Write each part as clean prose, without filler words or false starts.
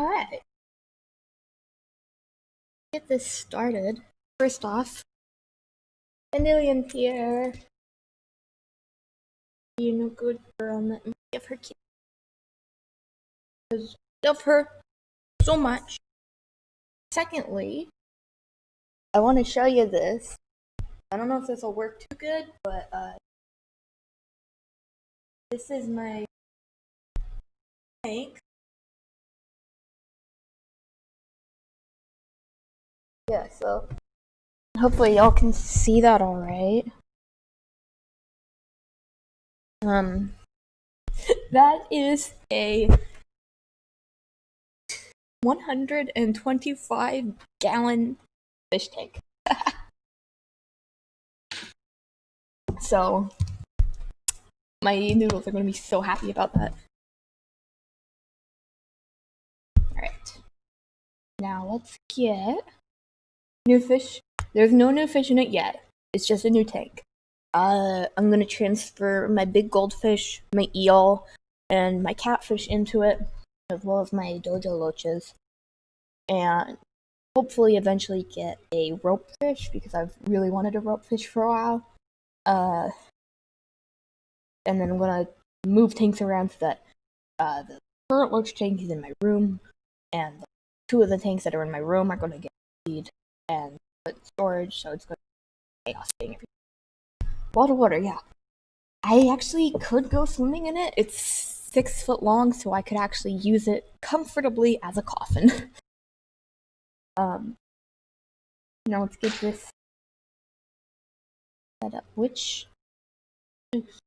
Alright, get this started. First off, Annelian here. You know, good girl, and let me give her kiss. Because I love her so much. Secondly, I want to show you this. I don't know if this will work too good, but this is my tank. Yeah, so hopefully y'all can see that alright. That is a 125-gallon fish tank. So my noodles are going to be so happy about that. Alright. Now let's get new fish. There's no new fish in it yet. It's just a new tank. I'm gonna transfer my big goldfish, my eel, and my catfish into it, as well as my dojo loaches. And hopefully eventually get a rope fish, because I've really wanted a rope fish for a while. And then I'm gonna move tanks around so that the current loach tank is in my room, and two of the tanks that are in my room are gonna get feed and put in storage, so it's gonna be chaos being everything. Bottled water, yeah. I actually could go swimming in it. It's 6 foot long, so I could actually use it comfortably as a coffin. Now let's get this set up. Which? Oops.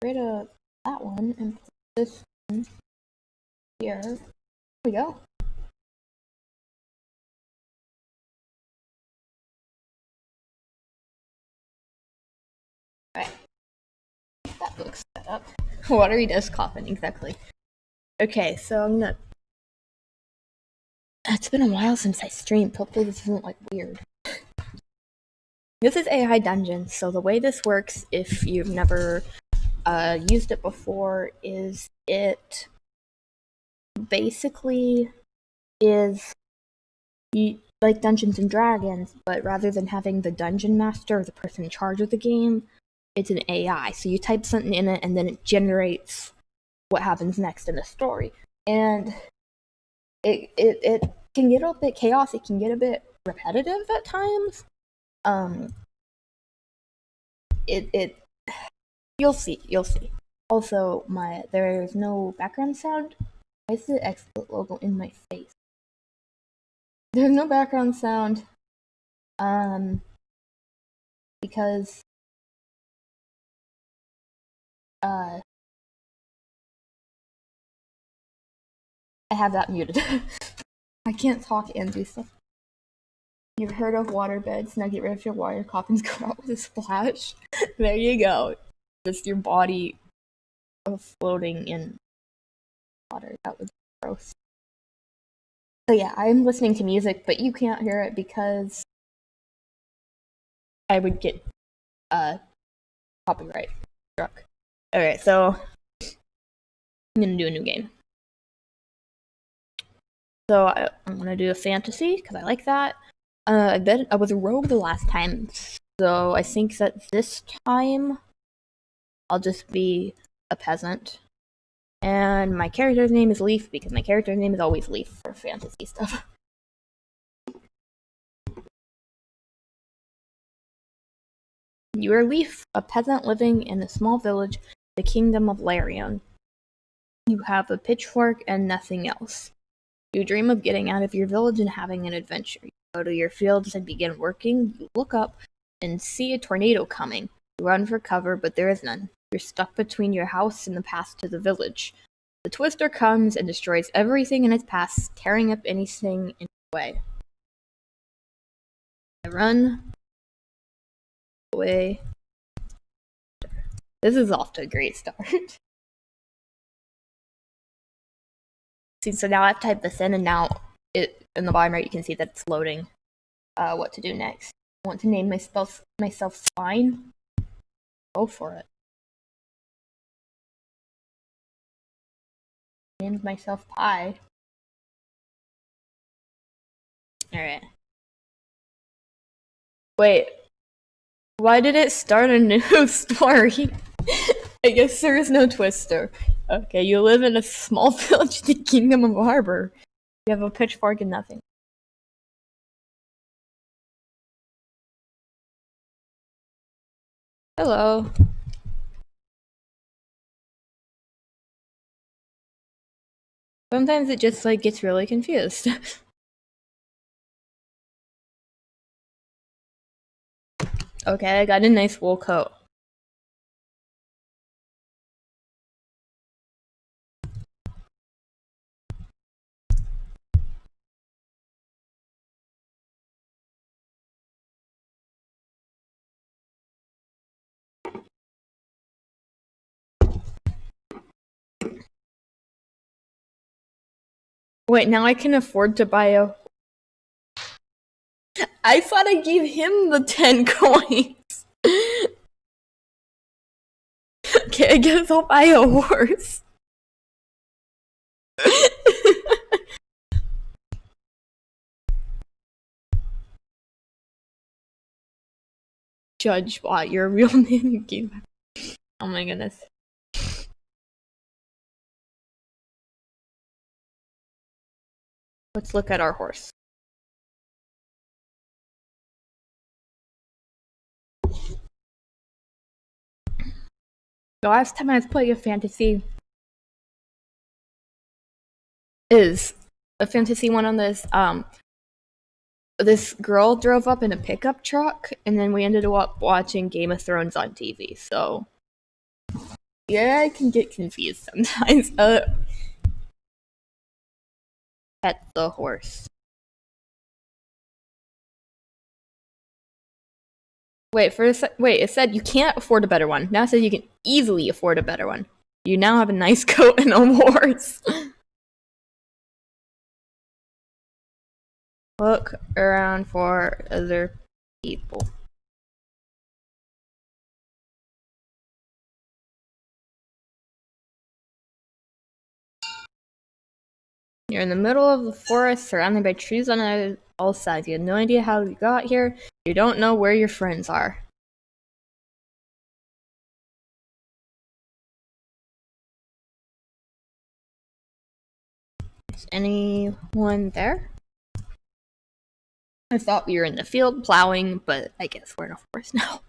Get rid of that one and put this one here. There we go. Alright. That looks set up. Watery does coffin, exactly. Okay, so I'm gonna. It's been a while since I streamed. Hopefully this isn't like weird. This is AI Dungeon, so the way this works, if you've never used it before, is it basically is like Dungeons and Dragons, but rather than having the dungeon master or the person in charge of the game, it's an AI. So you type something in it, and then it generates what happens next in the story. And it can get a bit chaotic. It can get a bit repetitive at times. You'll see. Also, there's no background sound. Why is the XSplit logo in my face? There's no background sound, because I have that muted. I can't talk and do stuff. You've heard of water beds? Now get rid of your water. Coffins go out with a splash. There you go. Just your body floating in water. That was gross. So yeah, I'm listening to music, but you can't hear it because I would get copyright struck. Okay, so I'm gonna do a new game. So I'm gonna do a fantasy because I like that. I was a rogue the last time, so I think that this time I'll just be a peasant. And my character's name is Leaf because my character's name is always Leaf for fantasy stuff. You are Leaf, a peasant living in a small village, the kingdom of Larion. You have a pitchfork and nothing else. You dream of getting out of your village and having an adventure. You go to your fields and begin working. You look up and see a tornado coming. You run for cover, but there is none. You're stuck between your house and the path to the village. The Twister comes and destroys everything in its path, tearing up anything in its way. I run away. This is off to a great start. See, so now I've typed this in, and now in the bottom right you can see that it's loading what to do next. I want to name myself Spine. Go for it. named myself Pie. Alright. Wait. Why did it start a new story? I guess there is no twister. Okay, you live in a small village in the Kingdom of Harbor. You have a pitchfork and nothing. Hello. Sometimes it just like gets really confused. Okay, I got a nice wool coat. Wait, now I can afford to buy a... I thought I gave him the 10 coins! Okay, I guess I'll buy a horse. Judge Watt, your real name game. Oh my goodness. Let's look at our horse. The last time I was playing a fantasy is a fantasy one on this. This girl drove up in a pickup truck, and then we ended up watching Game of Thrones on TV. So yeah, I can get confused sometimes. Pet the horse. Wait, it said you can't afford a better one. Now it says you can easily afford a better one. You now have a nice coat and a horse. Look around for other people. You're in the middle of the forest, surrounded by trees on all sides. You have no idea how you got here. You don't know where your friends are. Is anyone there? I thought we were in the field plowing, but I guess we're in a forest now.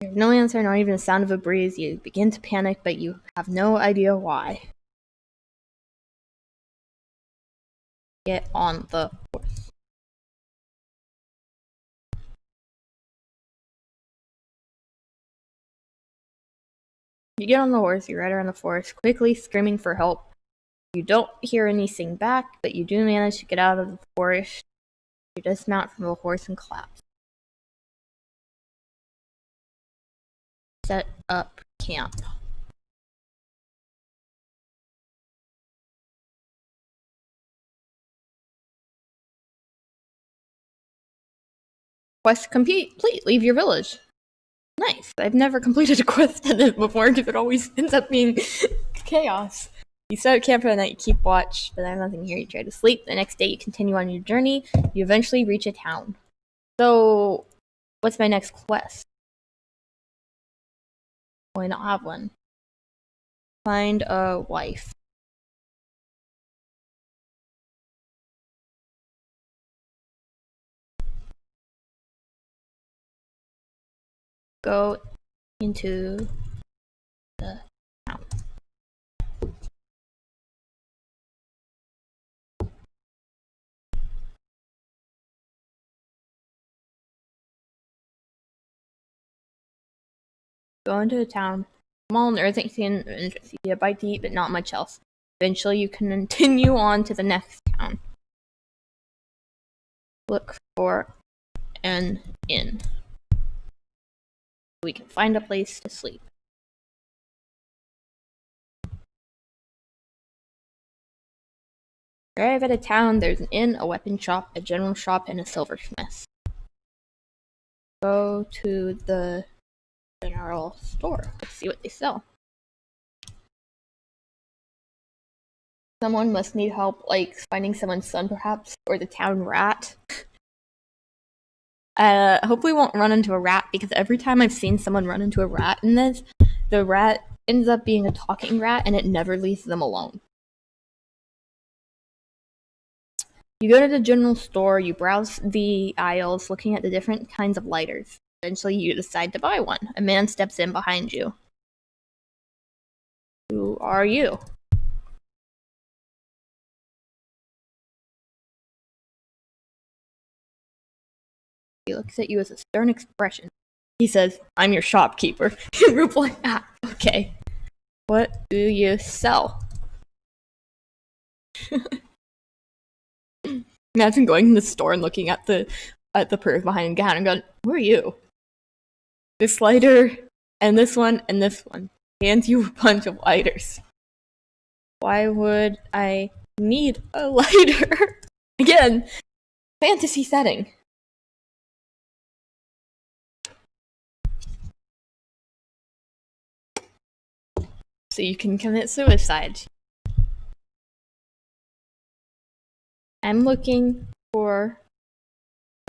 You have no answer, not even the sound of a breeze. You begin to panic, but you have no idea why. Get on the horse. You get on the horse, you ride around the forest, quickly screaming for help. You don't hear anything back, but you do manage to get out of the forest. You dismount from the horse and collapse. Set up camp. Quest complete. Leave your village. Nice. I've never completed a quest in it before because it always ends up being chaos. You set up camp for the night, you keep watch, but there's nothing here. You try to sleep. The next day, you continue on your journey. You eventually reach a town. So, what's my next quest? Why not have one? Find a wife. Go into the town. Go into the town. Small and everything seems interesting. You get a bite to eat, but not much else. Eventually, you can continue on to the next town. Look for an inn. We can find a place to sleep. Arrive at a town, there's an inn, a weapon shop, a general shop, and a silversmith. Go to the general store. Let's see what they sell. Someone must need help, like finding someone's son, perhaps, or the town rat. Hopefully won't run into a rat, because every time I've seen someone run into a rat in this, the rat ends up being a talking rat and it never leaves them alone. You go to the general store, you browse the aisles looking at the different kinds of lighters. Eventually you decide to buy one. A man steps in behind you. Who are you? He looks at you with a stern expression. He says, "I'm your shopkeeper." You reply, "Ah, okay. What do you sell?" Imagine going in the store and looking at the person behind the counter and going, "Who are you?" This lighter, and this one, and this one. Hands you a bunch of lighters. Why would I need a lighter? Again, fantasy setting. So you can commit suicide. I'm looking for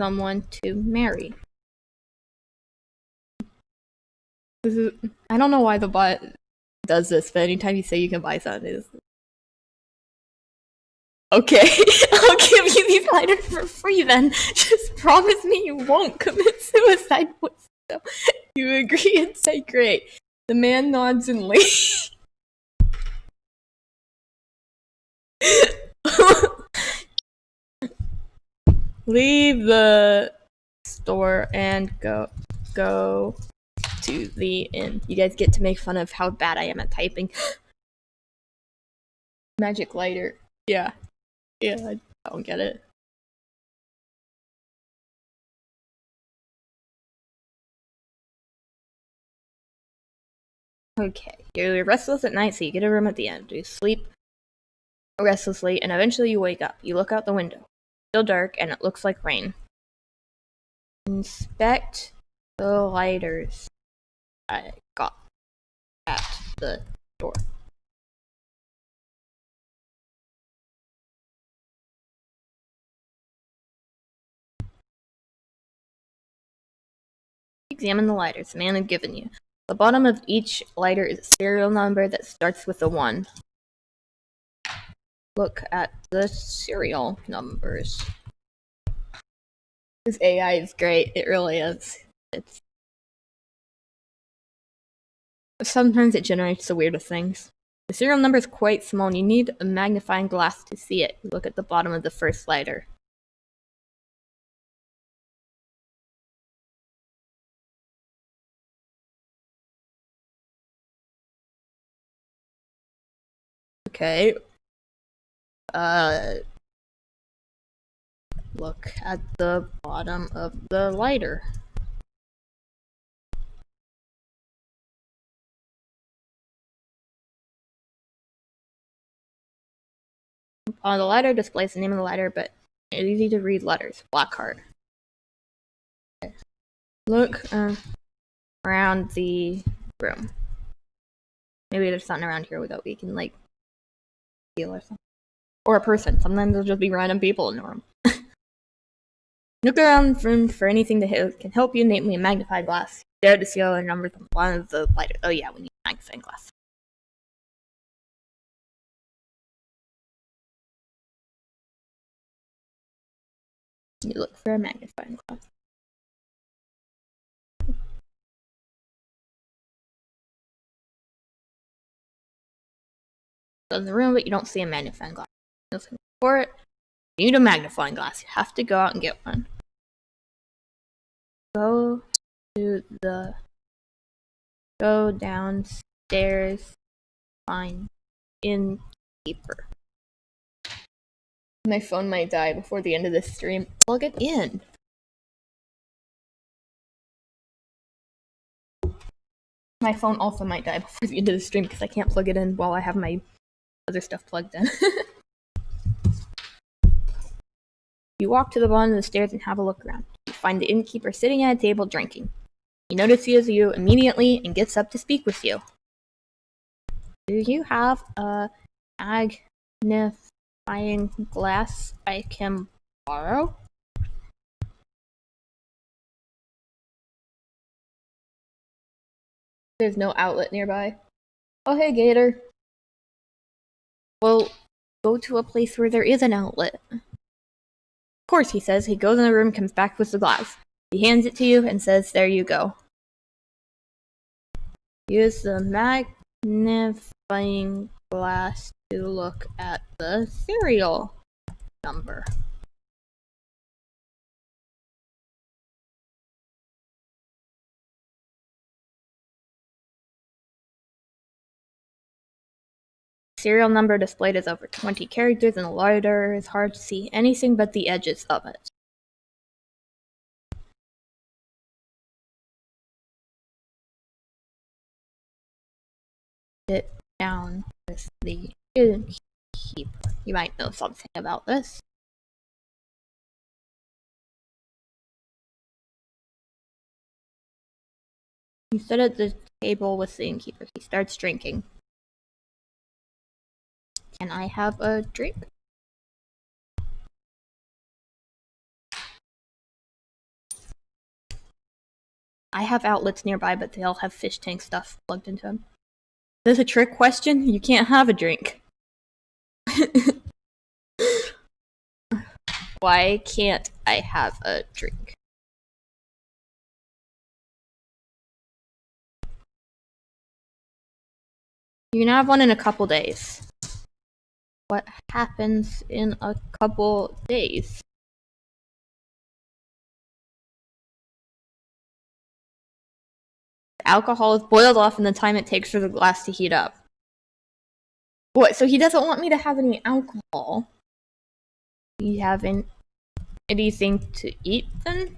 someone to marry. I don't know why the bot does this, but anytime you say you can buy something, it's okay. I'll give you these lighters for free then. Just promise me you won't commit suicide. You agree and say great. The man nods and leaves. Leave the store and go to the inn. You guys get to make fun of how bad I am at typing. Magic lighter. Yeah, I don't get it. Okay, you're restless at night, so you get a room at the end. You sleep restlessly, and eventually you wake up. You look out the window. Still dark, and it looks like rain. Inspect the lighters I got at the door. Examine the lighters the man had given you. The bottom of each lighter is a serial number that starts with a 1. Look at the serial numbers. This AI is great. It really is. Sometimes it generates the weirdest things. The serial number is quite small and you need a magnifying glass to see it. You look at the bottom of the first lighter. Okay. Look at the bottom of the lighter. The lighter displays the name of the lighter, but it's easy to read letters. Blackheart. Okay. Look around the room. Maybe there's something around here that we can, like, steal or something. Or a person. Sometimes there'll just be random people in the room. Look around the room for anything that can help you, namely a magnifying glass. Stare to see other numbers on one of the lighter. Oh yeah, we need a magnifying glass. You look for a magnifying glass. Go in the room, but you don't see a magnifying glass. Nothing for it. You need a magnifying glass. You have to go out and get one. Go downstairs, find innkeeper. My phone might die before the end of this stream. Plug it in. My phone also might die before the end of the stream because I can't plug it in while I have my other stuff plugged in. You walk to the bottom of the stairs and have a look around. You find the innkeeper sitting at a table drinking. He notices you immediately and gets up to speak with you. Do you have a bag magnifying glass I can borrow? There's no outlet nearby. Oh, hey, Gator. Well, go to a place where there is an outlet. Of course, he says. He goes in the room, comes back with the glass. He hands it to you and says, there you go. Use the magnifying glass to look at the serial number. Serial number displayed is over 20 characters and the lighter is hard to see anything but the edges of it. Sit down with the innkeeper. You might know something about this. You sit at the table with the innkeeper. He starts drinking. Can I have a drink? I have outlets nearby, but they all have fish tank stuff plugged into them. Is this a trick question? You can't have a drink. Why can't I have a drink? You can have one in a couple days. What happens in a couple days? Alcohol is boiled off in the time it takes for the glass to heat up. What? So he doesn't want me to have any alcohol? You haven't anything to eat then?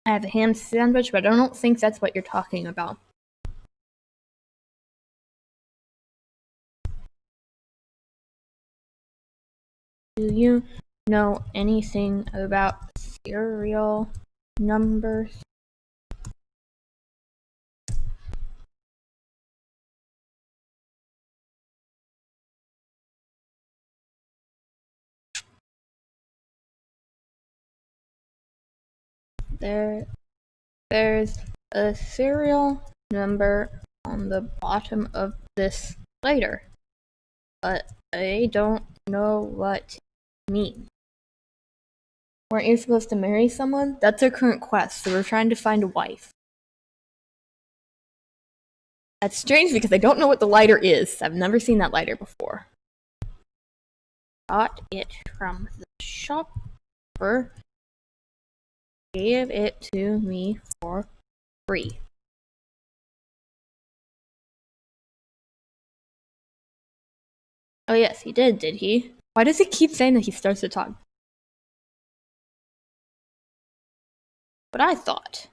I have a ham sandwich, but I don't think that's what you're talking about. Do you know anything about serial numbers? There's a serial number on the bottom of this lighter, but I don't know what it means. Weren't you supposed to marry someone? That's our current quest, so we're trying to find a wife. That's strange because I don't know what the lighter is. I've never seen that lighter before. Got it from the shopper. Gave it to me for free. Oh yes, he did he? Why does he keep saying that he starts to talk? But I thought.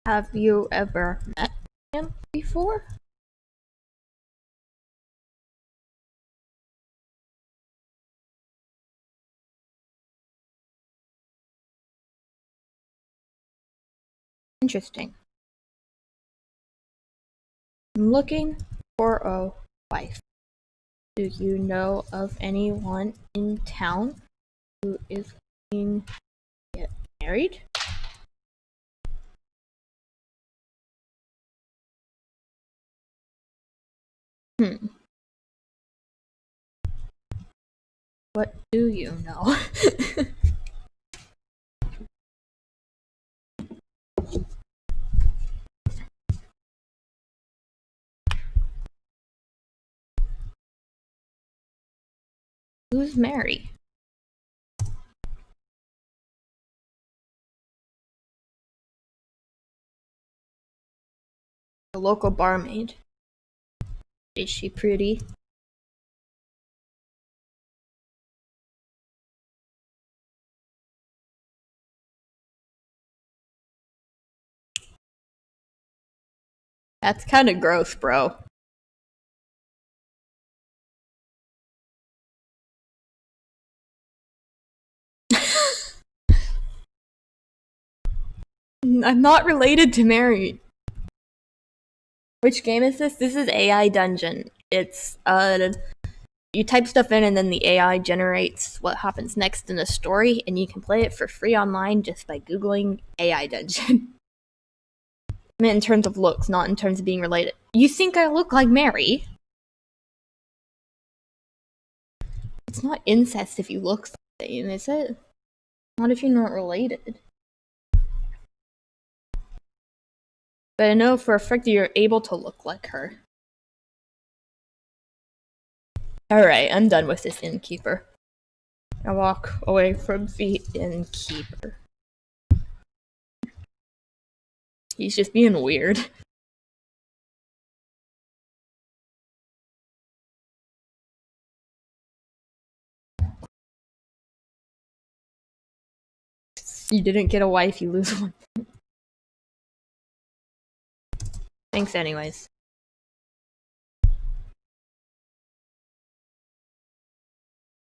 Have you ever met him before? Interesting. I'm looking for a wife. Do you know of anyone in town who is looking to get married? What do you know? Who's Mary? The local barmaid. Is she pretty? That's kind of gross, bro. I'm not related to Mary. Which game is this? This is AI Dungeon. It's you type stuff in and then the AI generates what happens next in the story, and you can play it for free online just by googling AI Dungeon. I mean, in terms of looks, not in terms of being related. You think I look like Mary? It's not incest if you look the same, is it? Not if you're not related. But I know for a fact that you're able to look like her. Alright, I'm done with this innkeeper. I walk away from the innkeeper. He's just being weird. You didn't get a wife, you lose one. Thanks anyways.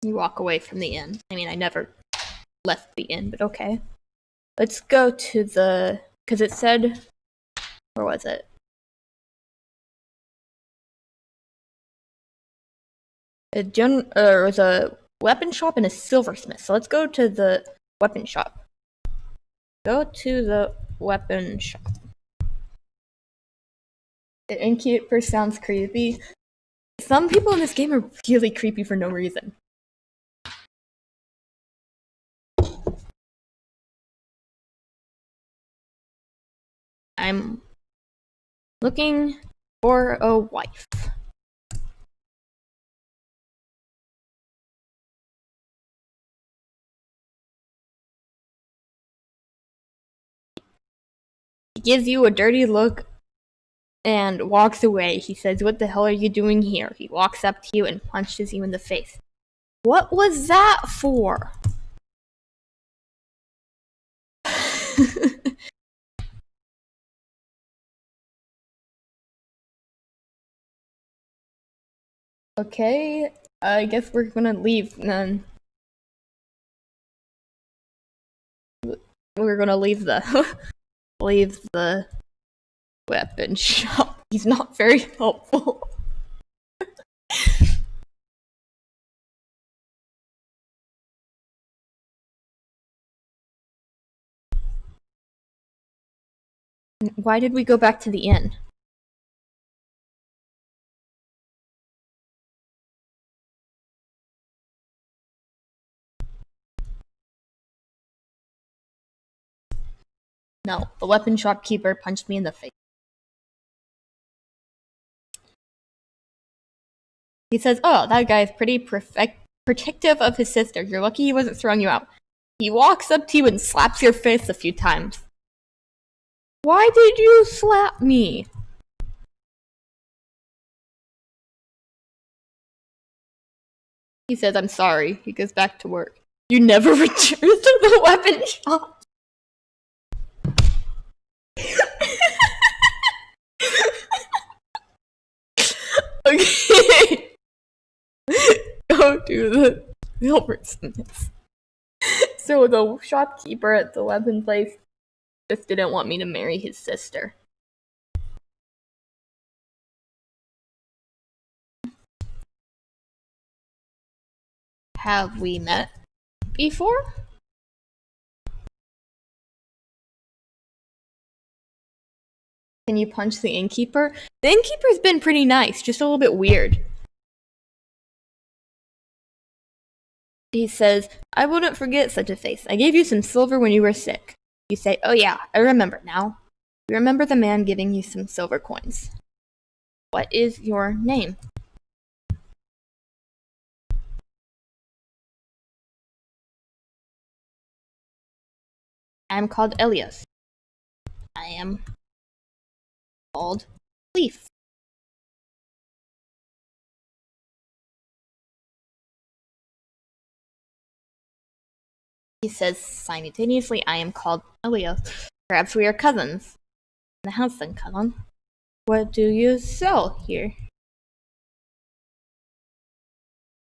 You walk away from the inn. I mean, I never left the inn, but okay. Let's go to the... Because it said... Where was it? There was a weapon shop and a silversmith. So let's go to the weapon shop. Go to the weapon shop. The innkeeper sounds creepy. Some people in this game are really creepy for no reason. I'm looking for a wife. He gives you a dirty look and walks away. He says, "What the hell are you doing here?" He walks up to you and punches you in the face. What was that for? Okay, I guess we're gonna leave then. We're gonna leave the leave the weapon shop. He's not very helpful. Why did we go back to the inn? No, the weapon shopkeeper punched me in the face. He says, "Oh, that guy is pretty protective of his sister. You're lucky he wasn't throwing you out." He walks up to you and slaps your face a few times. Why did you slap me? He says, "I'm sorry." He goes back to work. You never return to the weapon shop. Okay. Go to the silversmith. So the shopkeeper at the weapon place just didn't want me to marry his sister. Have we met before? Can you punch the innkeeper? The innkeeper's been pretty nice, just a little bit weird. He says, "I wouldn't forget such a face. I gave you some silver when you were sick." You say, "Oh yeah, I remember now." You remember the man giving you some silver coins. What is your name? I am called Elias. I am called Leaf. He says simultaneously, "I am called Elias. Perhaps we are cousins." In the house then, cousin. What do you sell here?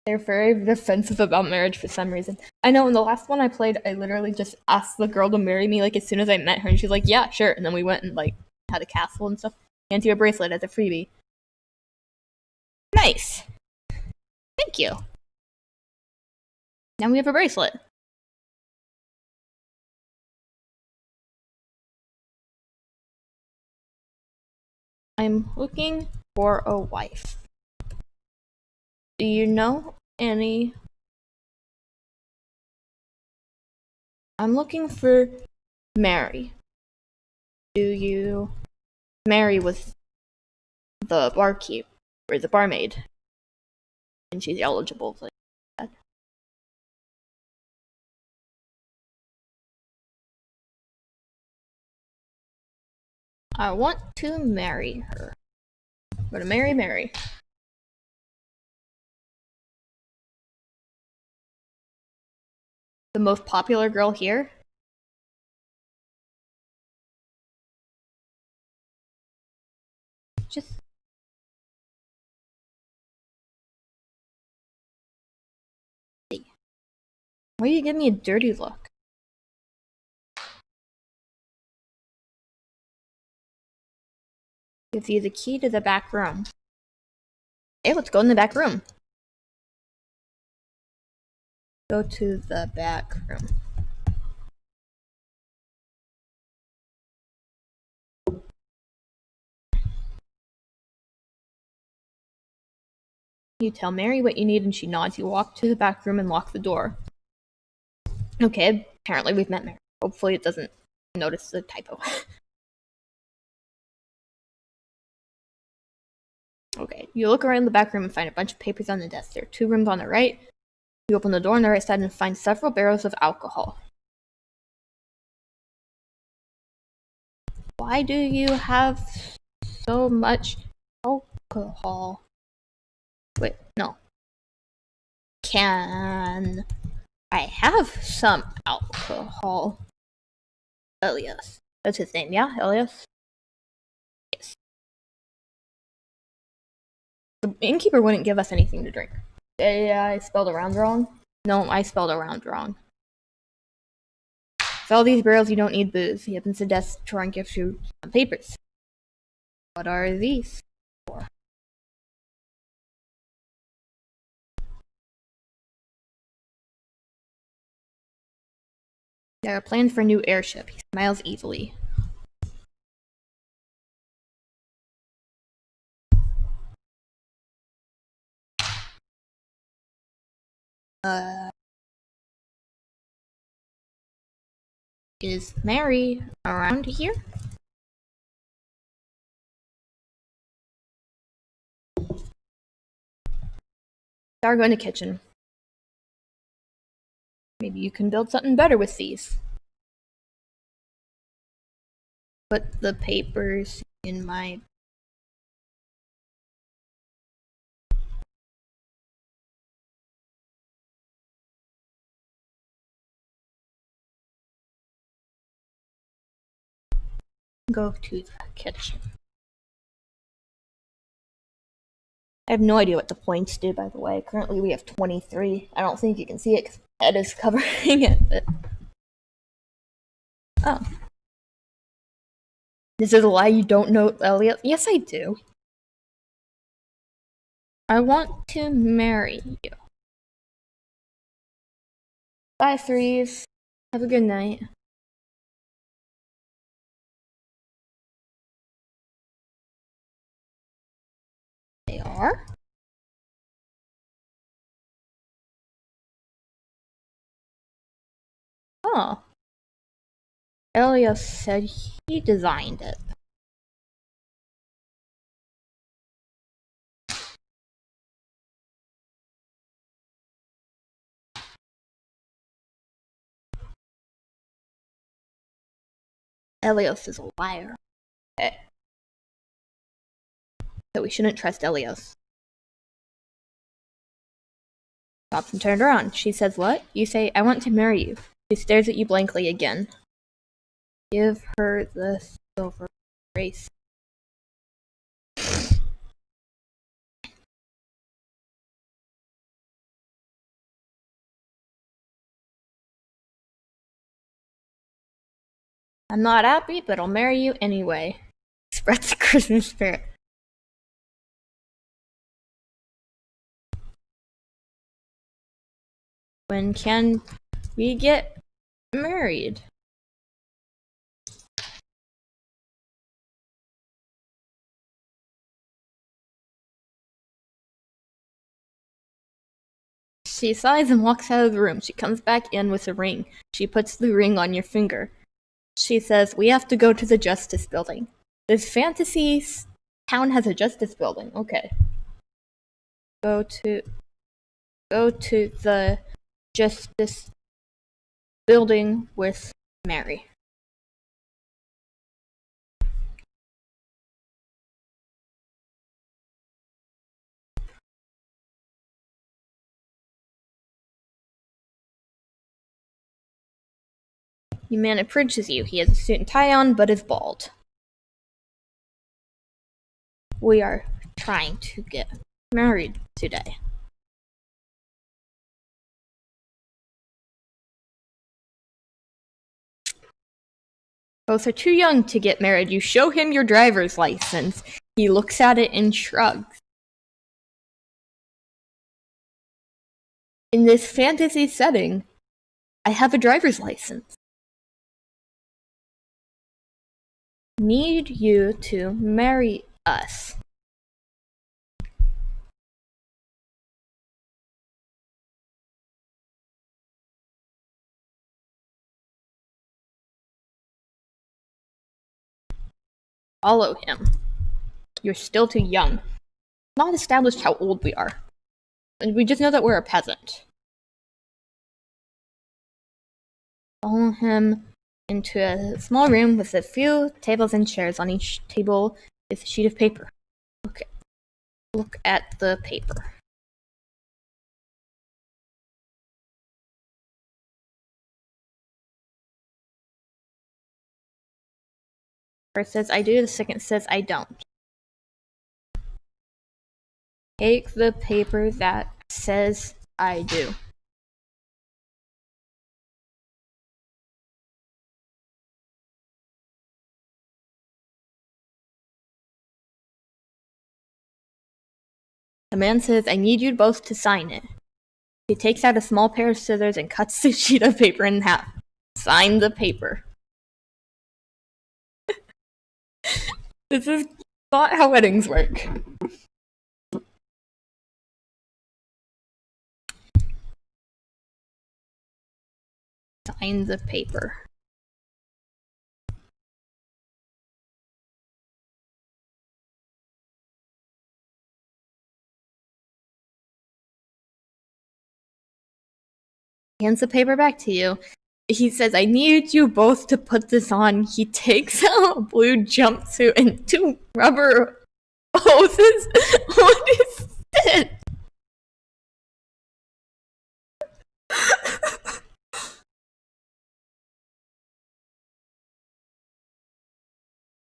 They're very defensive about marriage for some reason. I know in the last one I played, I literally just asked the girl to marry me like as soon as I met her, and she's like, "Yeah, sure." And then we went and like had a castle and stuff. And you a bracelet as a freebie. Nice. Thank you. Now we have a bracelet. I'm looking for a wife. Do you know any? I'm looking for Mary. Do you? Mary was the barkeep or the barmaid, and she's eligible for that. I want to marry her. I'm gonna marry Mary. The most popular girl here? Just see. Why do you give me a dirty look? Gives you the key to the back room. Hey, let's go in the back room. Go to the back room. You tell Mary what you need and she nods. You walk to the back room and lock the door. Okay, apparently we've met Mary. Hopefully it doesn't notice the typo. Okay, you look around the back room and find a bunch of papers on the desk. There are 2 rooms on the right. You open the door on the right side and find several barrels of alcohol. Why do you have so much alcohol? Wait, no. Can I have some alcohol? Elias. That's his name, yeah? Elias? Yes. The innkeeper wouldn't give us anything to drink. Yeah, I spelled around wrong? No, I spelled around wrong. With all these barrels, you don't need booze. He opens the desk drawer and gives you some papers. What are these for? There are plans for a new airship. He smiles evilly. Is Mary around here? Start going to kitchen. Maybe you can build something better with these. Put the papers in my... Go to the kitchen. I have no idea what the points do, by the way. Currently we have 23. I don't think you can see it because my head is covering it, but... Oh. This is a lie, you don't know Elliot? Yes, I do. I want to marry you. Bye, threes. Have a good night. They are? Oh. Elias said he designed it. Elias is a liar. So we shouldn't trust Elias. Stops and turned around. She says, "What?" You say, "I want to marry you." She stares at you blankly again. Give her the silver bracelet. I'm not happy, but I'll marry you anyway. Spread the Christmas spirit. When can we get married? She sighs and walks out of the room. She comes back in with a ring. She puts the ring on your finger. She says, we have to go to the Justice Building. This fantasy town has a Justice Building. Okay. Go to the Justice Building with Mary. The man approaches you. He has a suit and tie on, but is bald. We are trying to get married today. Both are too young to get married. You show him your driver's license. He looks at it and shrugs. In this fantasy setting, I have a driver's license. Need you to marry us. Follow him. You're still too young. Not established how old we are. And we just know that we're a peasant. Follow him into a small room with a few tables and chairs. On each table is a sheet of paper. Okay. Look at the paper. First says I do, the second says I don't. Take the paper that says I do. The man says, I need you both to sign it. He takes out a small pair of scissors and cuts the sheet of paper in half. Sign the paper. This is not how weddings work. Sign the paper. Hands the paper back to you. He says, I need you both to put this on. He takes out a blue jumpsuit and 2 rubber hoses. What is this?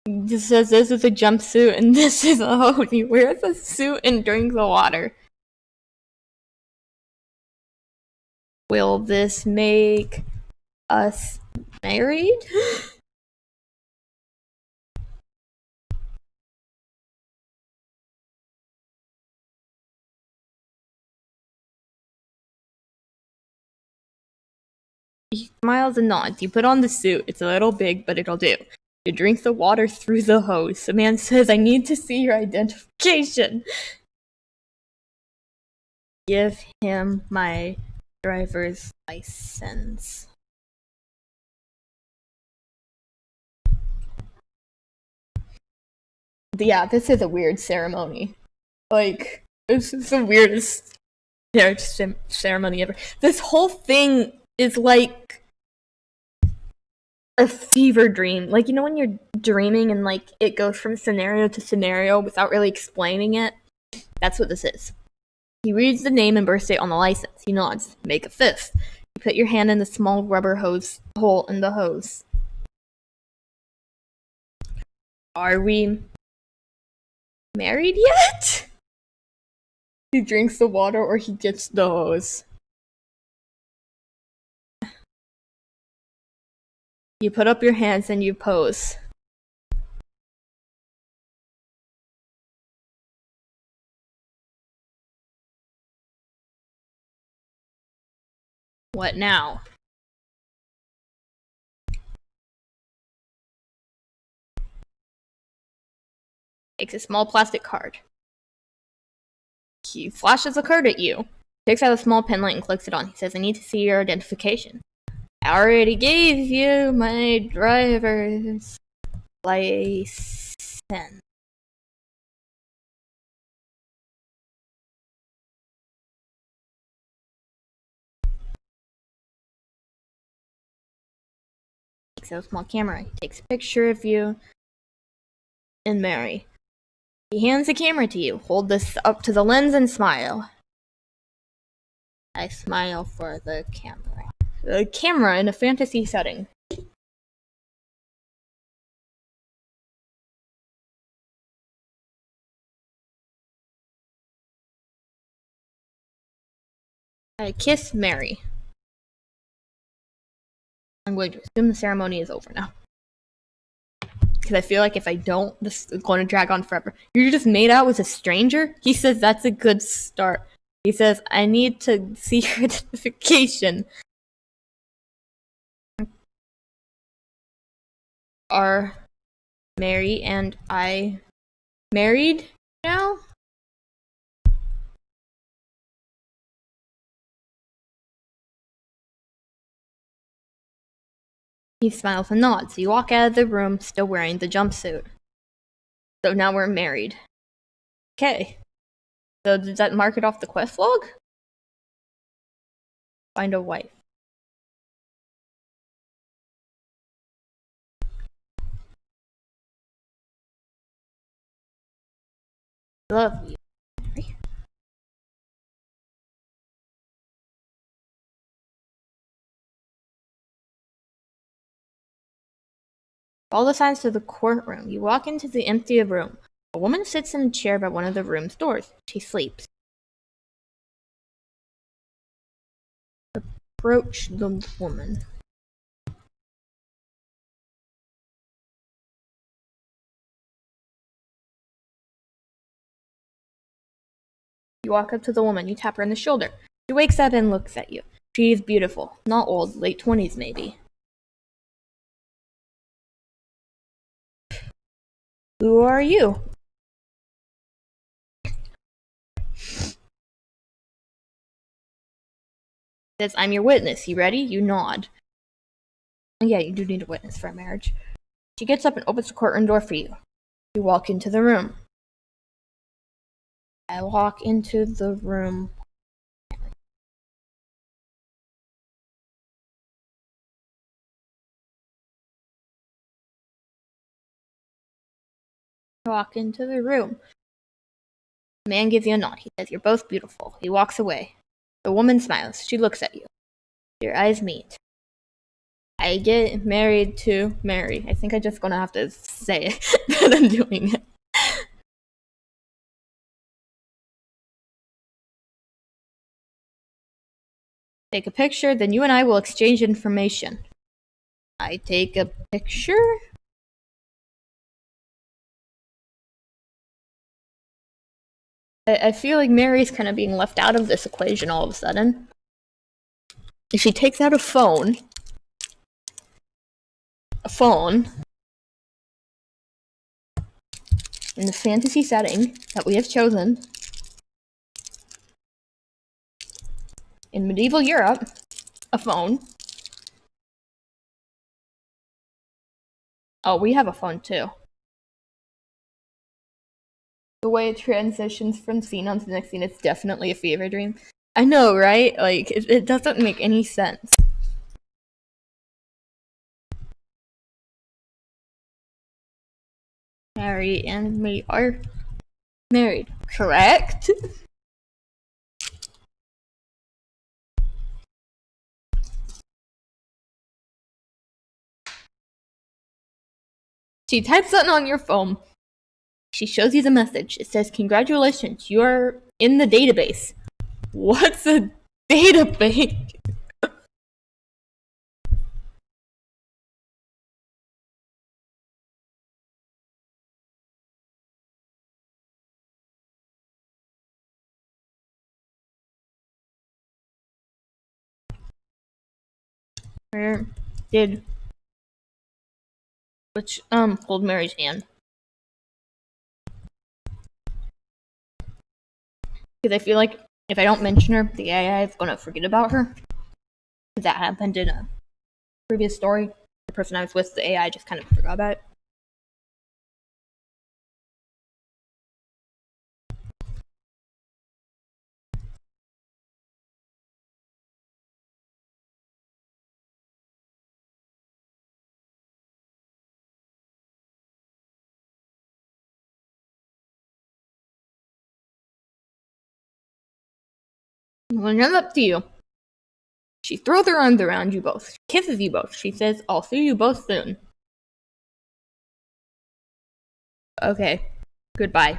He says this is a jumpsuit and this is a hose. He wears a suit and drinks the water. Will this make us married? He smiles and nods. You put on the suit. It's a little big, but it'll do. You drink the water through the hose. The man says, I need to see your identification. Give him my driver's license. Yeah, this is a weird ceremony. Like, this is the weirdest marriage ceremony ever. This whole thing is like a fever dream. Like, you know when you're dreaming and like it goes from scenario to scenario without really explaining it? That's what this is. He reads the name and birth date on the license. He nods. Make a fist. You put your hand in the small rubber hose hole in the hose. Are we married yet? He drinks the water or he gets the hose. You put up your hands and you pose. What now? Takes a small plastic card. He flashes a card at you. Takes out a small pen light and clicks it on. He says, I need to see your identification. I already gave you my driver's license. Takes out a small camera. He takes a picture of you and Mary. He hands the camera to you. Hold this up to the lens and smile. I smile for the camera. The camera in a fantasy setting. I kiss Mary. I'm going to assume the ceremony is over now. Because I feel like if I don't, this is going to drag on forever. You just made out with a stranger? He says that's a good start. He says, I need to see your identification. Are Mary and I married now? He smiles and nods. You walk out of the room, still wearing the jumpsuit. So now we're married. Okay. So does that mark it off the quest log? Find a wife. Love you. Follow the signs to the courtroom. You walk into the empty room. A woman sits in a chair by one of the room's doors. She sleeps. Approach the woman. You walk up to the woman. You tap her on the shoulder. She wakes up and looks at you. She is beautiful. Not old, late 20s maybe. Who are you? Says, I'm your witness. You ready? You nod. Yeah, you do need a witness for a marriage. She gets up and opens the courtroom door for you. You walk into the room. I walk into the room. Walk into the room. The man gives you a nod. He says, you're both beautiful. He walks away. The woman smiles. She looks at you. Your eyes meet. I get married to Mary. I think I'm just gonna have to say it that I'm doing it. Take a picture, then you and I will exchange information. I take a picture. I feel like Mary's kind of being left out of this equation all of a sudden. She takes out a phone. In the fantasy setting that we have chosen. In medieval Europe, a phone. Oh, we have a phone too. The way it transitions from scene on to the next scene, it's definitely a fever dream. I know, right? Like, it doesn't make any sense. Mary and me are married, correct? She types something on your phone. She shows you the message. It says, congratulations, you are in the database. What's a database? Where did hold Mary's hand? Because I feel like if I don't mention her, the AI is gonna forget about her. That happened in a previous story. The person I was with, the AI just kind of forgot about it. Well, it's up to you. She throws her arms around you both, kisses you both. She says, I'll see you both soon. Okay, goodbye.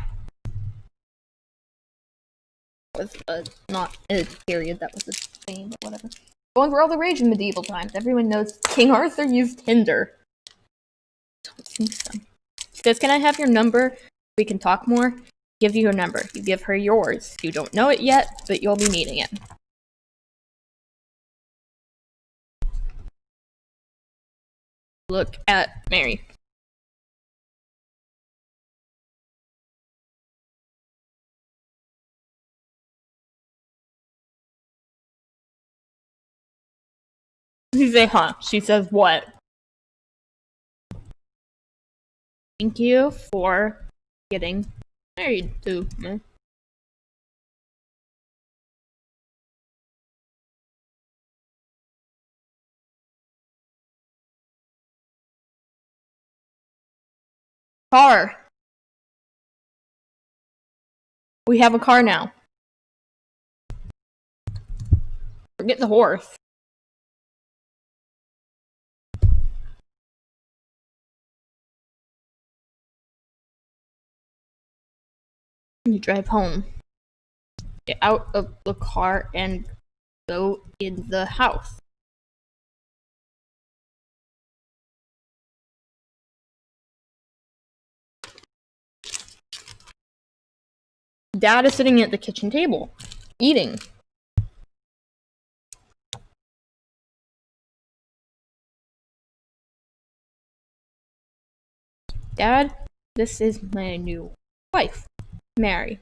Was not a period, that was a thing, but whatever. Going for all the rage in medieval times. Everyone knows King Arthur used Tinder. Don't think so. She says, can I have your number? We can talk more. Gives you her number. You give her yours. You don't know it yet, but you'll be needing it. Look at Mary. You say, huh? She says, what? Thank you for getting married to me. Car. We have a car now. Forget the horse. You drive home. Get out of the car and go in the house. Dad is sitting at the kitchen table, eating. Dad, this is my new wife, Mary.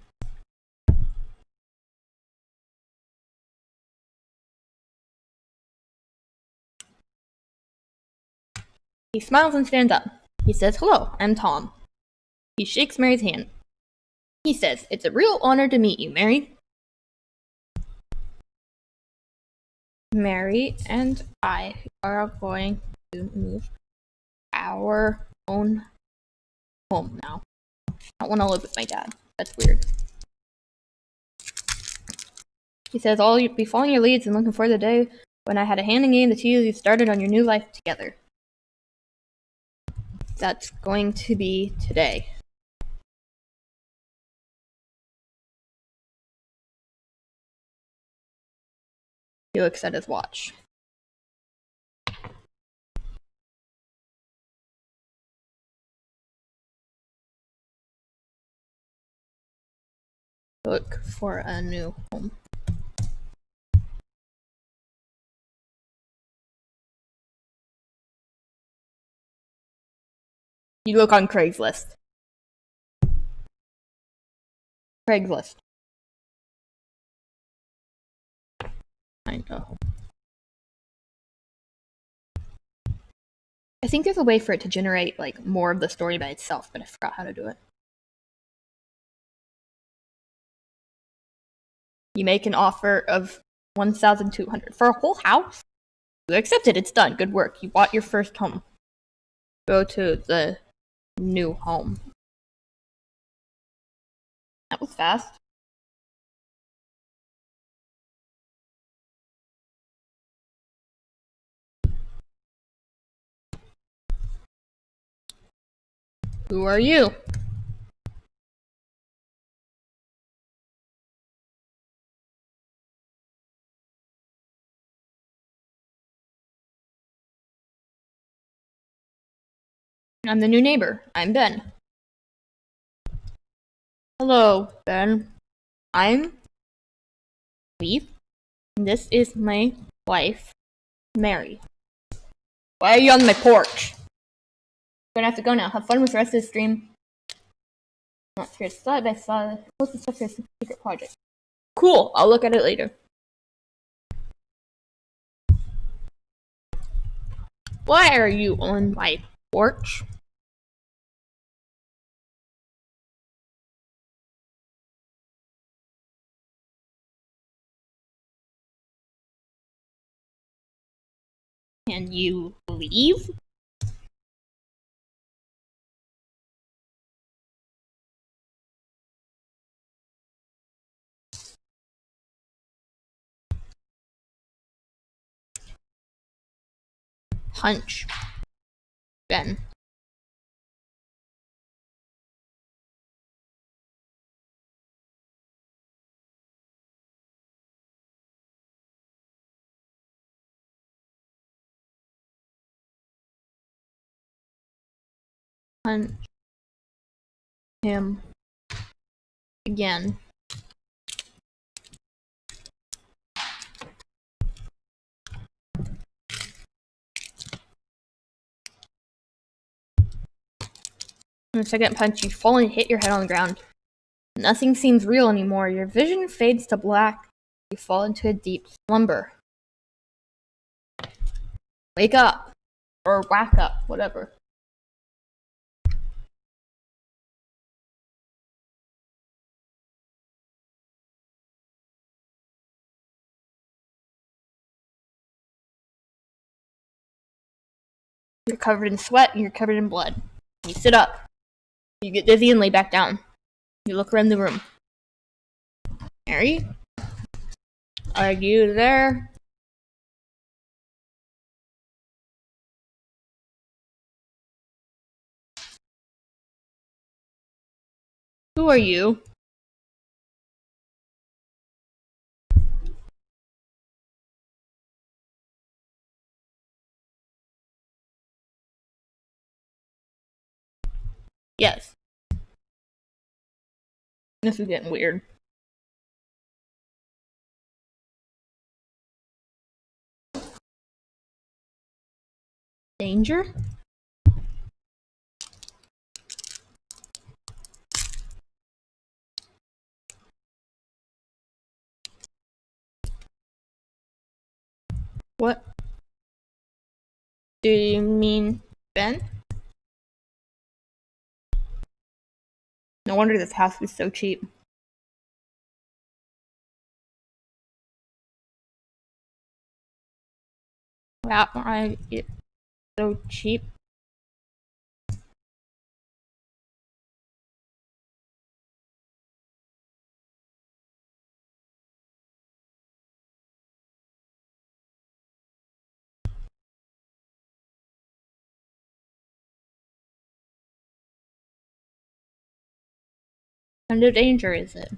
He smiles and stands up. He says, hello, I'm Tom. He shakes Mary's hand. He says, it's a real honor to meet you, Mary. Mary and I are going to move our own home now. I don't want to live with my dad. That's weird. He says, I'll be following your leads and looking for the day when I had a hand in game the two of you started on your new life together. That's going to be today. He looks at his watch. Look for a new home. You look on Craigslist. Craigslist. I know. I think there's a way for it to generate like more of the story by itself, but I forgot how to do it. You make an offer of 1,200 for a whole house. You accept it. It's done. Good work. You bought your first home. Go to the new home. That was fast. Who are you? I'm the new neighbor. I'm Ben. Hello, Ben. I'm Leaf. And this is my wife, Mary. Why are you on my porch? Gonna have to go now. Have fun with the rest of the stream. Not serious. Thought I saw post the stuff for a secret project. Cool. I'll look at it later. Why are you on my porch? Can you leave? Punch. Ben. Punch him again. In the second punch, you fall and hit your head on the ground. Nothing seems real anymore. Your vision fades to black. You fall into a deep slumber. Wake up. Or whack up, whatever. You're covered in sweat and you're covered in blood. You sit up. You get dizzy and lay back down. You look around the room. Mary? Are you there? Who are you? Yes. This is getting weird. Danger? What do you mean, Ben? No wonder this house was so cheap. Why it's so cheap? What kind of danger is it?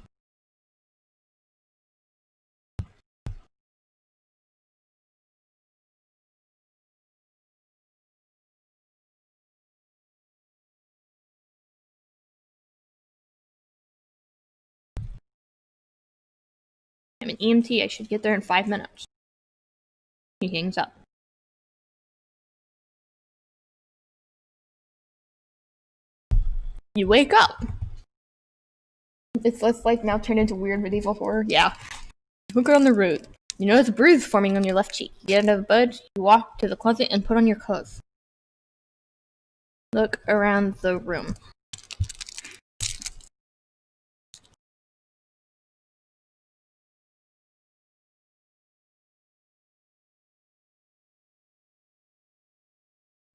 I'm an EMT. I should get there in 5 minutes. He hangs up. You wake up. It's like now turned into weird medieval horror. Yeah. Look around the room. You notice a bruise forming on your left cheek. You get out of bed, you walk to the closet and put on your clothes. Look around the room.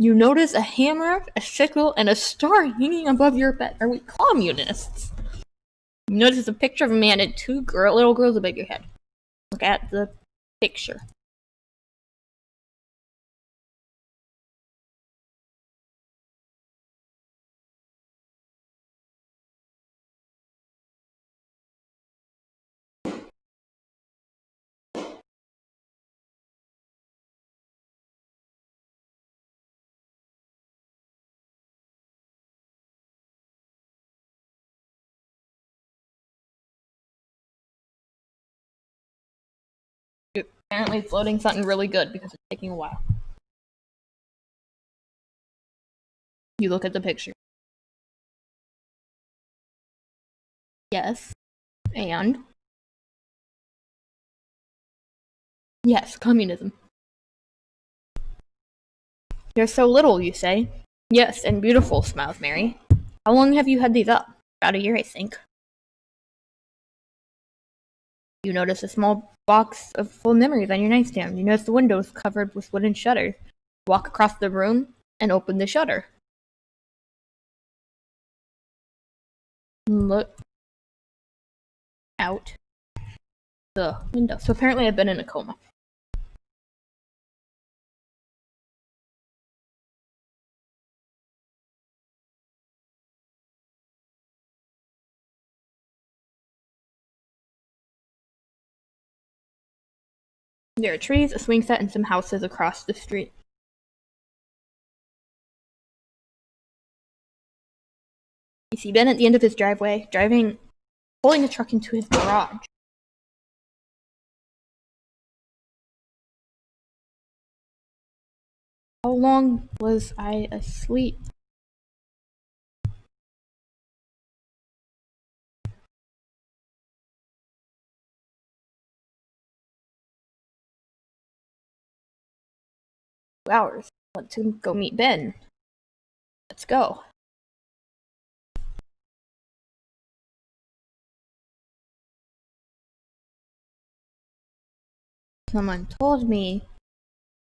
You notice a hammer, a sickle, and a star hanging above your bed. Are we communists? You notice a picture of a man and two little girls above your head. Look at the picture. Apparently it's loading something really good because it's taking a while. You look at the picture. Yes. And? Yes, communism. You're so little, you say? Yes, and beautiful, smiles Mary. How long have you had these up? About a year, I think. You notice a small box of full memories on your nightstand. You notice the windows covered with wooden shutters. Walk across the room and open the shutter. Look out the window. So apparently I've been in a coma. There are trees, a swing set, and some houses across the street. You see Ben at the end of his driveway, pulling a truck into his garage. How long was I asleep? Hours. Want to go meet Ben. Let's go. Someone told me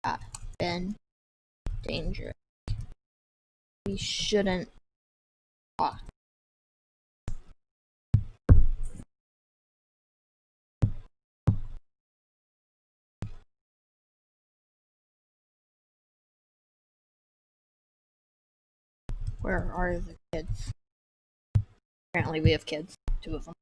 that Ben dangerous. We shouldn't talk. Where are the kids? Apparently we have kids. 2 of them.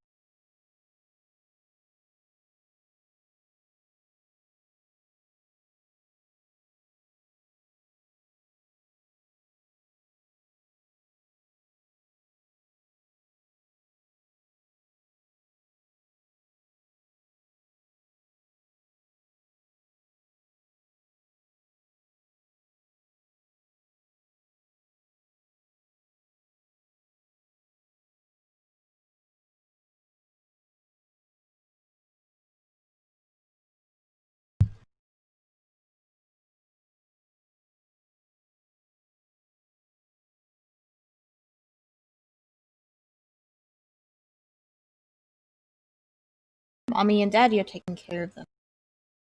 Mommy and Daddy are taking care of them.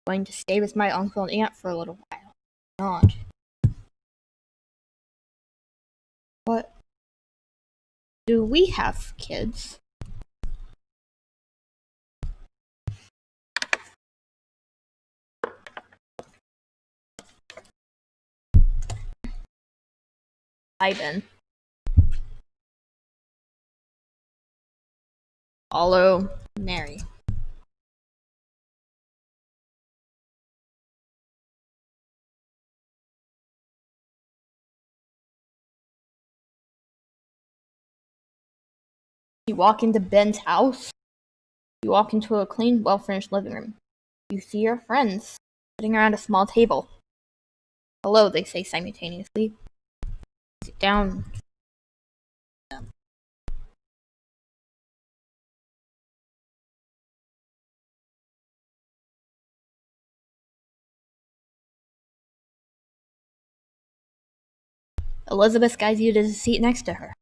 I'm going to stay with my uncle and aunt for a little while. Not. But do we have kids? Hi, Ben. Follow Mary. You walk into Ben's house. You walk into a clean, well-furnished living room. You see your friends sitting around a small table. Hello, they say simultaneously. Sit down. Elizabeth guides you to the seat next to her.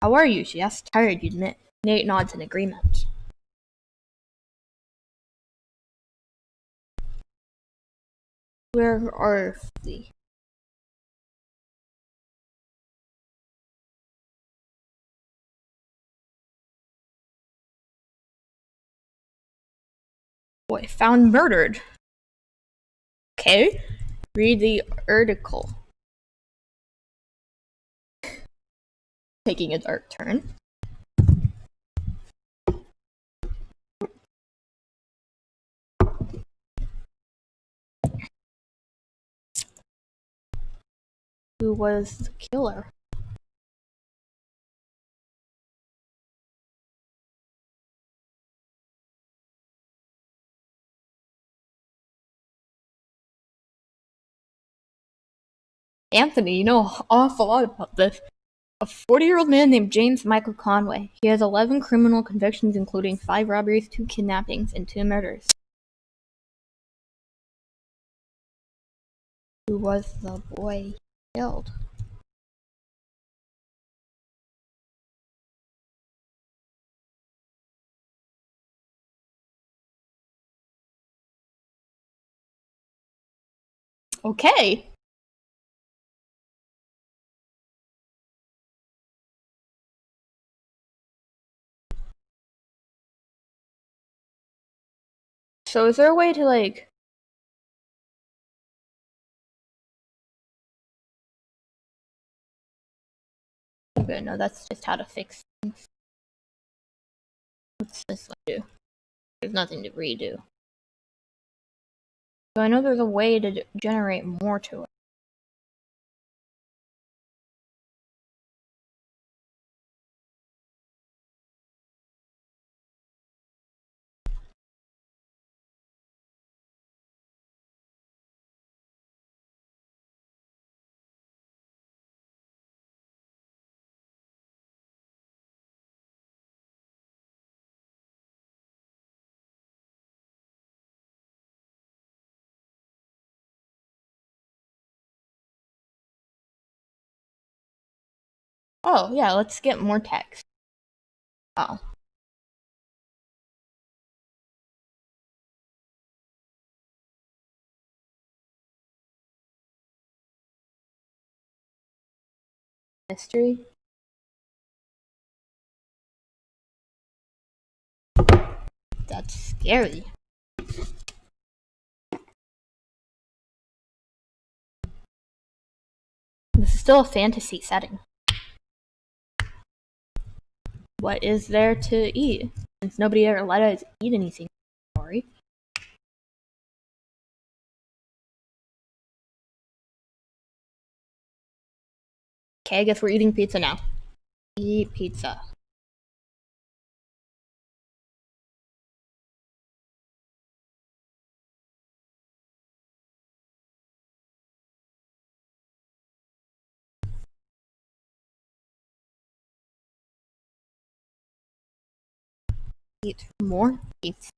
How are you? She asks. Tired, you admit. Nate nods in agreement. Where are the... Boy, found murdered. Okay, read the article. Taking a dark turn. Who was the killer? Anthony, you know an awful lot about this. A 40-year-old man named James Michael Conway. He has 11 criminal convictions, including 5 robberies, 2 kidnappings, and 2 murders. Who was the boy killed? Okay. So is there a way to, like... Okay, no, that's just how to fix things. What's this one do? There's nothing to redo. So I know there's a way to generate more to it. Oh, yeah, let's get more text. Oh. Mystery? That's scary. This is still a fantasy setting. What is there to eat? Since nobody ever let us eat anything. Sorry. Okay, I guess we're eating pizza now. Eat pizza. Eat more pizza.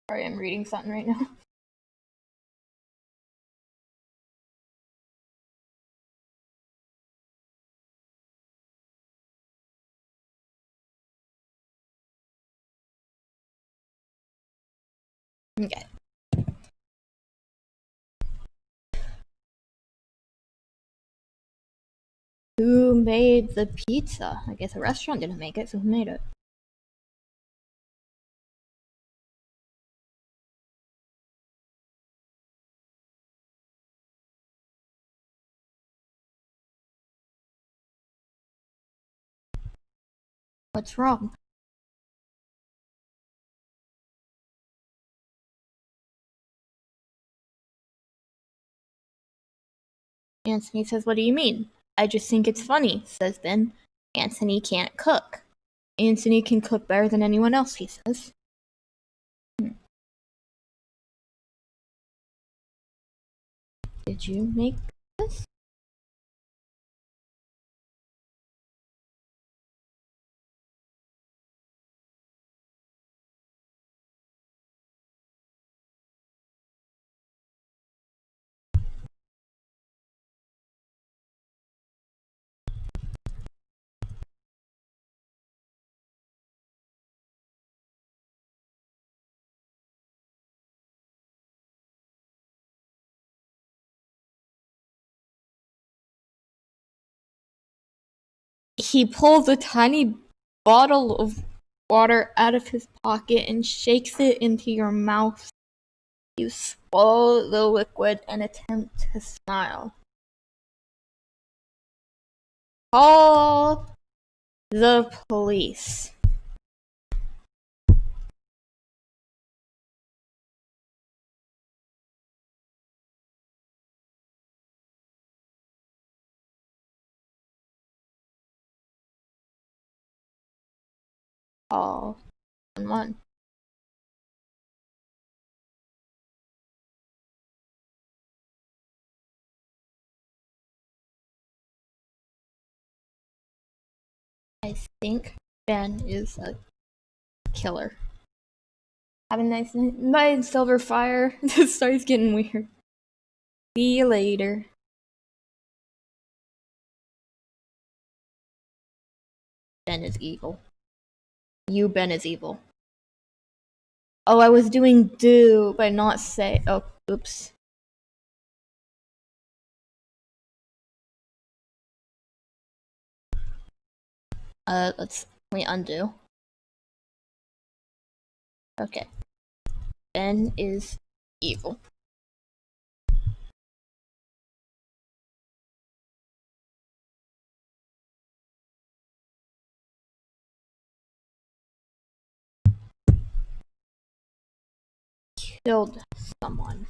Sorry, I'm reading something right now. Okay. Who made the pizza? I guess the restaurant didn't make it, so who made it? What's wrong? Anthony says, "What do you mean?" "I just think it's funny," says Ben. "Anthony can't cook." "Anthony can cook better than anyone else," he says. Did you make this? He pulls a tiny bottle of water out of his pocket and shakes it into your mouth. You swallow the liquid and attempt to smile. "Call the police." Call 911. I think Ben is a killer. Have a nice night. Bye, Silverfire. This starts getting weird. See you later. Ben is evil. You, Ben, is evil. Oh, I was doing do, but not say. Oh, oops. Let me undo. Okay. Ben is evil. Killed someone.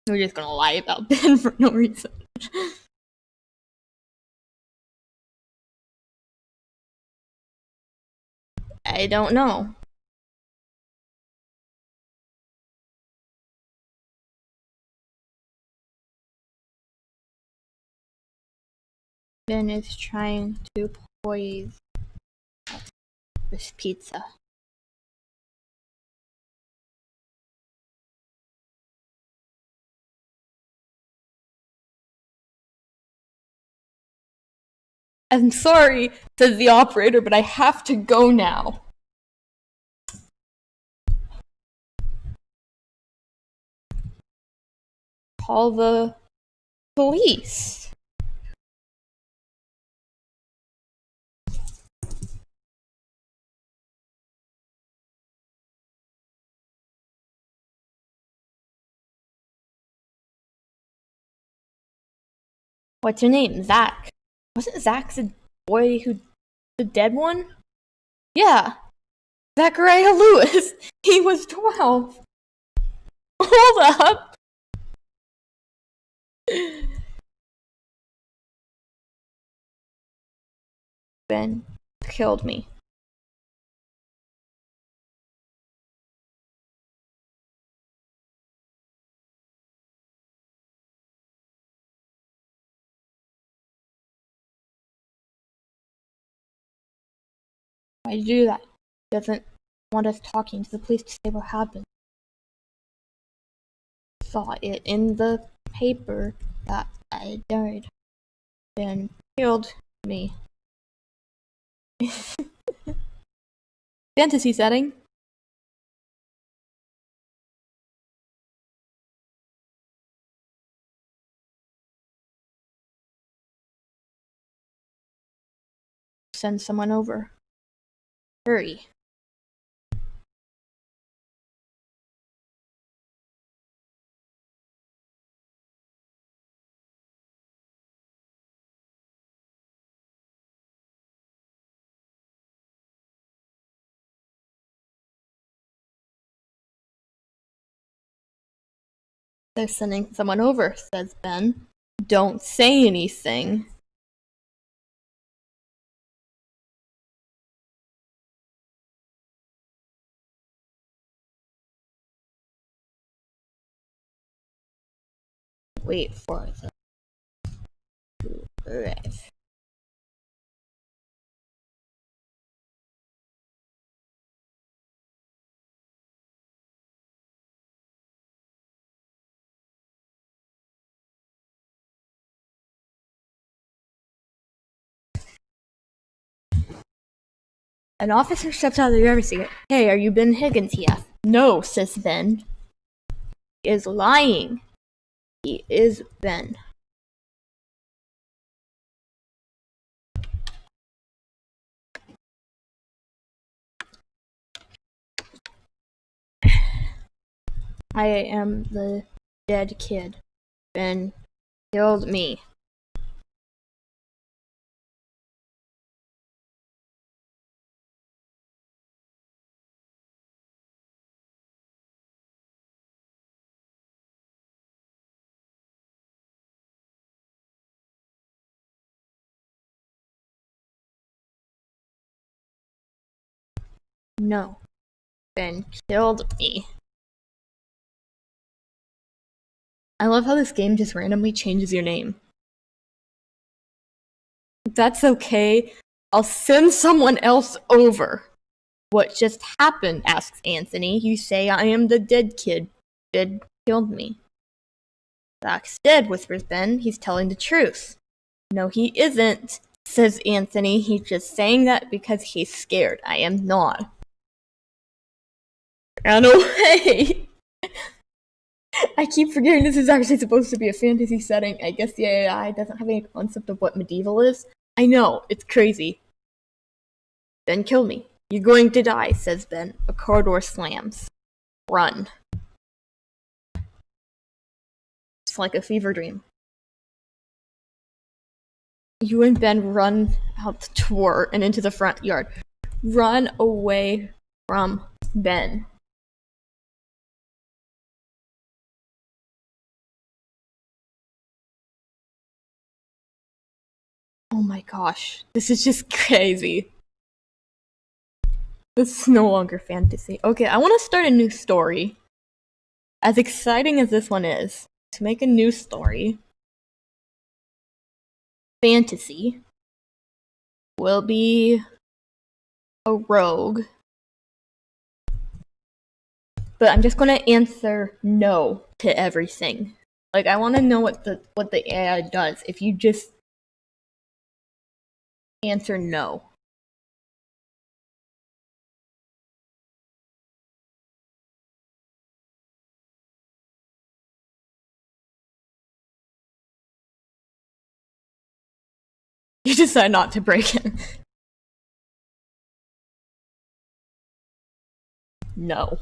We're just gonna lie about Ben for no reason. I don't know. Ben is trying to poison this pizza. "I'm sorry," says the operator, "but I have to go now." Call the police. What's your name? Zach. Wasn't Zach the boy the dead one? Yeah, Zachariah Lewis. He was 12. Hold up. Ben killed me. Why'd you do that? He doesn't want us talking to the police to say what happened. Saw it in the paper that I died. Ben killed me. Fantasy setting. Send someone over. Hurry. They're sending someone over, says Ben. Don't say anything. Wait for the arrive. An officer steps out of the driver's seat. Hey, are you Ben Higgins? He asks. No, says Ben. He is lying. He is Ben. I am the dead kid. Ben killed me. No. Ben killed me. I love how this game just randomly changes your name. That's okay. I'll send someone else over. What just happened? Asks Anthony. You say I am the dead kid. Ben killed me. Zach's dead, whispers Ben. He's telling the truth. No, he isn't, says Anthony. He's just saying that because he's scared. I am not. Run away! I keep forgetting this is actually supposed to be a fantasy setting. I guess the AI doesn't have any concept of what medieval is. I know, it's crazy. Ben, kill me. You're going to die, says Ben. A car door slams. Run. It's like a fever dream. You and Ben run out the door and into the front yard. Run away from Ben. Oh my gosh, this is just crazy. This is no longer fantasy. Okay, I want to start a new story. As exciting as this one is, to make a new story, fantasy will be a rogue. But I'm just gonna answer no to everything. Like, I want to know what the AI does if you just answer no. You decide not to break in. No.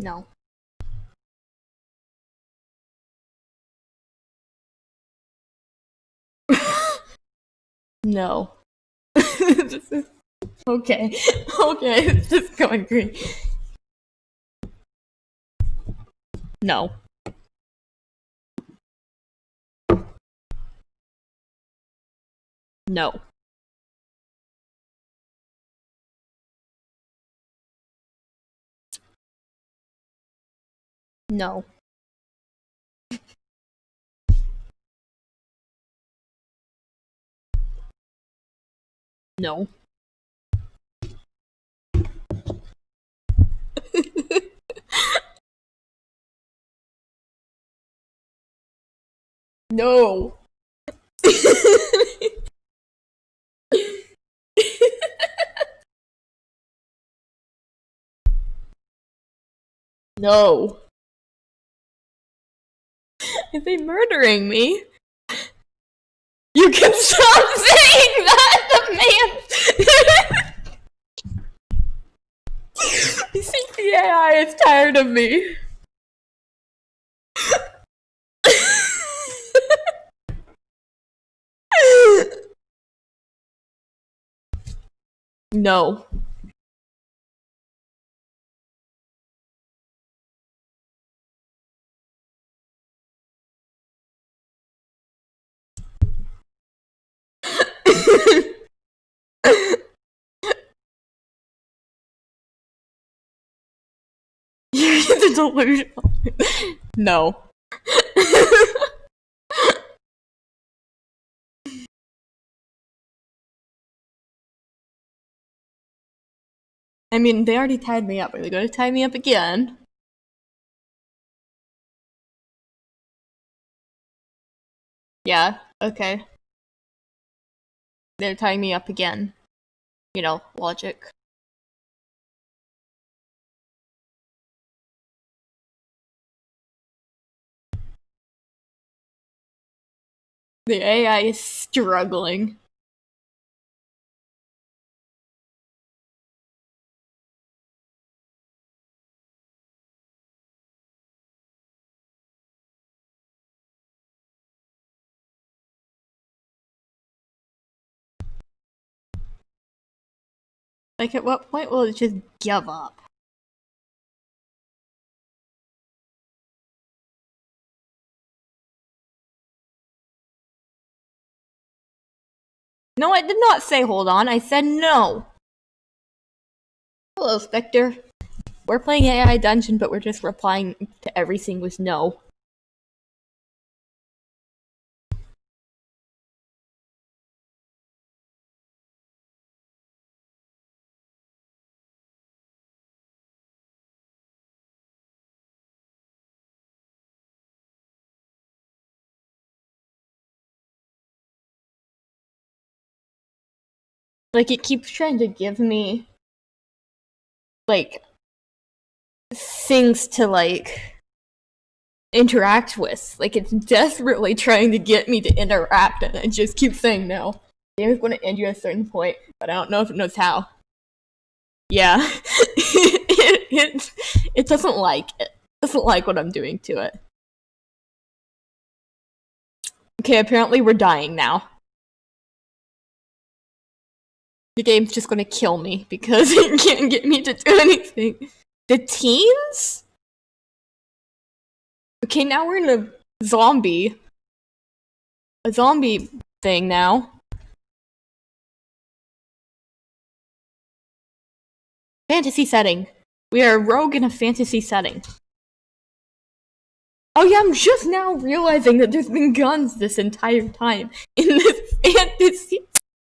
No. No. This is okay. Okay, it's just going green. No. No. No. No. No. No. Is they murdering me? You can stop saying that, the man! You think the AI is tired of me? No. You're delusional. No. I mean, they already tied me up. Are they going to tie me up again? Yeah, okay. They're tying me up again. You know, logic. The AI is struggling. Like, at what point will it just give up? No, I did not say hold on. I said no. Hello, Spectre. We're playing AI Dungeon, but we're just replying to everything with no. Like, it keeps trying to give me, like, things to, like, interact with. Like, it's desperately trying to get me to interact, and I just keep saying no. The game is going to end you at a certain point, but I don't know if it knows how. Yeah. it doesn't like it. It doesn't like what I'm doing to it. Okay, apparently we're dying now. The game's just gonna kill me because it can't get me to do anything. The teens? Okay, now we're in a zombie thing now. Fantasy setting. We are a rogue in a fantasy setting. Oh yeah, I'm just now realizing that there's been guns this entire time in this fantasy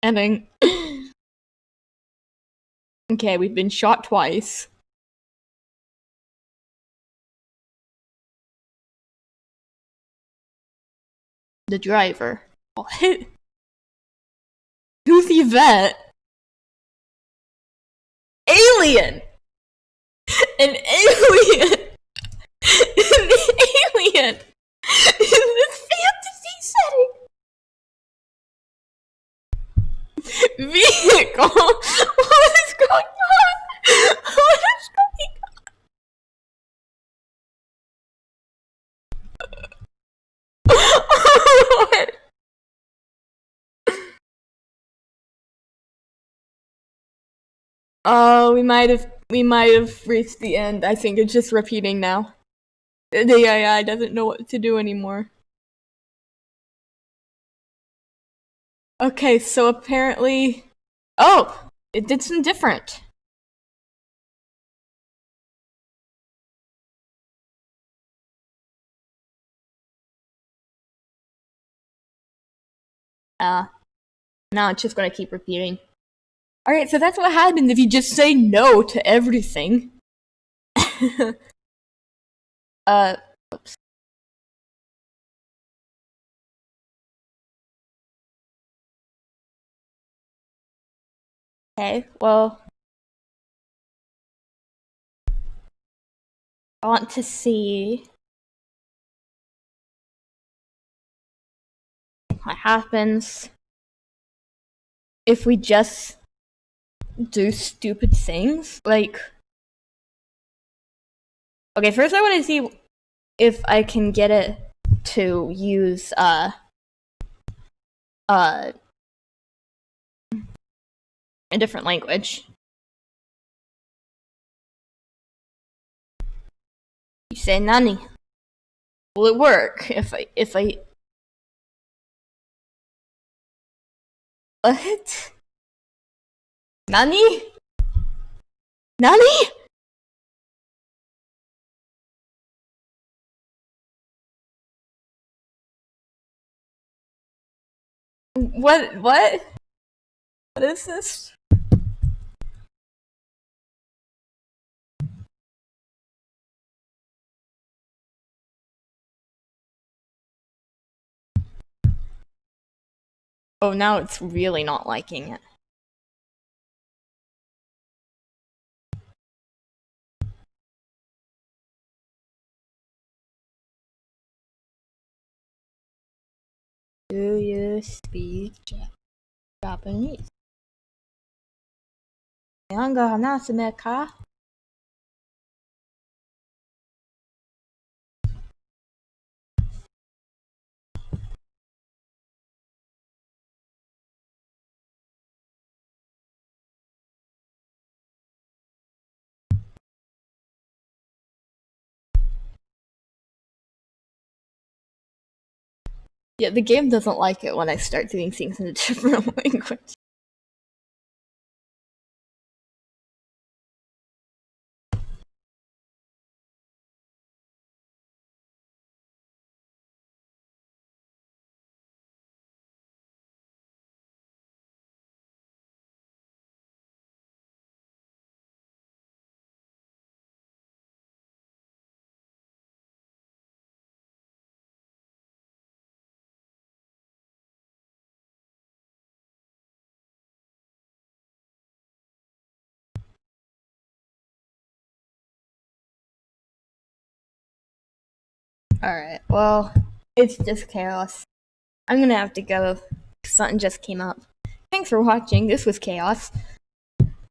setting. Okay, we've been shot twice. The driver. What? Who's Yvette? Alien! An alien! An alien! In this fantasy setting! Vehicle! What is going on? What is going on? What? Oh, we might have reached the end. I think it's just repeating now. The AI doesn't know what to do anymore. Okay, so apparently... Oh! It did some different. Now it's just gonna keep repeating. Alright, so that's what happens if you just say no to everything. Oops. Okay, well... I want to see... what happens if we just do stupid things. Like... Okay, first I want to see if I can get it to use, A different language. You say nani. Will it work if I what? Nani? Nani? What? What is this? Oh, now it's really not liking it. Do you speak Japanese? 日本語話せますか? Yeah, the game doesn't like it when I start doing things in a different language. Alright, well, it's just chaos. I'm gonna have to go. Something just came up. Thanks for watching. This was Chaos.